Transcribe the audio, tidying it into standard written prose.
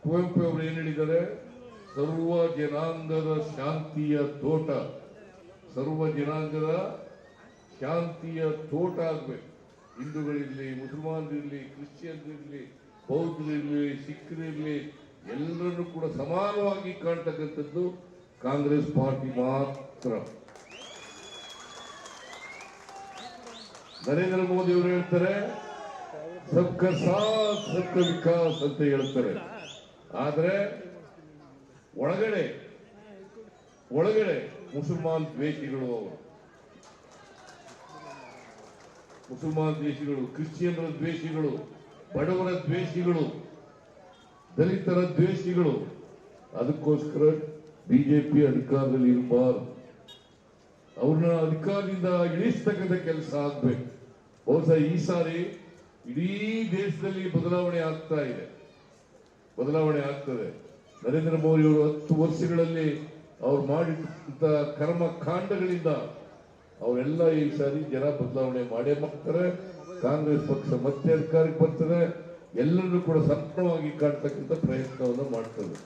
ಕುವೆಂಪು ಅವರು ಏನ್ ಹೇಳಿದ್ದಾರೆ? ಸರ್ವ ಜನಾಂಗದ ಶಾಂತಿಯ ತೋಟ, ಸರ್ವ ಜನಾಂಗದ ಶಾಂತಿಯ ತೋಟ ಆಗ್ಬೇಕು. ಹಿಂದೂಗಳಿರ್ಲಿ, ಮುಸಲ್ಮಾನರಿರ್ಲಿ, ಕ್ರಿಶ್ಚಿಯನ್ರಿರ್ಲಿ, ಬೌದ್ಧರಿರ್ಲಿ, ಸಿಖ್ರಿರ್ಲಿ, ಎಲ್ಲರನ್ನು ಕೂಡ ಸಮಾನವಾಗಿ ಕಾಣ್ತಕ್ಕಂಥದ್ದು ಕಾಂಗ್ರೆಸ್ ಪಾರ್ಟಿ ಮಾತ್ರ. ನರೇಂದ್ರ ಮೋದಿ ಅವರು ಹೇಳ್ತಾರೆ ಸಬ್ಕ ಸಾಥ್ ಸಬ್ಕ ವಿಕಾಸ್ ಅಂತ ಹೇಳ್ತಾರೆ. ಆದ್ರೆ ಒಳಗಡೆ ಮುಸಲ್ಮಾನ್ ದ್ವೇಷಿಗಳು, ಕ್ರಿಶ್ಚಿಯನ್ರ ದ್ವೇಷಿಗಳು, ಬಡವರ ದ್ವೇಷಿಗಳು, ದಲಿತರ ದ್ವೇಷಿಗಳು. ಅದಕ್ಕೋಸ್ಕರ ಬಿಜೆಪಿ ಅಧಿಕಾರದಲ್ಲಿ ಇರಬಾರದು. ಅವ್ರನ್ನ ಅಧಿಕಾರದಿಂದ ಇಳಿಸ್ತಕ್ಕಂಥ ಕೆಲಸ ಆಗ್ಬೇಕು. ಬಹುಶಃ ಈ ಸಾರಿ ಇಡೀ ದೇಶದಲ್ಲಿ ಬದಲಾವಣೆ ಆಗ್ತದೆ. ನರೇಂದ್ರ ಮೋದಿ ಅವರು 10 ವರ್ಷಗಳಲ್ಲಿ ಅವ್ರು ಮಾಡಿದಂತ ಕರ್ಮ ಕಾಂಡಗಳಿಂದ ಅವರೆಲ್ಲ ಈ ಸಾರಿ ಜನ ಬದಲಾವಣೆ ಮಾಡೇ ಮಾಡ್ತಾರೆ. ಕಾಂಗ್ರೆಸ್ ಪಕ್ಷ ಮತ್ತೆ ಅಧಿಕಾರಕ್ಕೆ ಬರ್ತದೆ. ಎಲ್ಲರನ್ನೂ ಕೂಡ ಸಂಪೂರ್ಣವಾಗಿ ಕಾಣ್ತಕ್ಕಂಥ ಪ್ರಯತ್ನವನ್ನು ಮಾಡ್ತದೆ.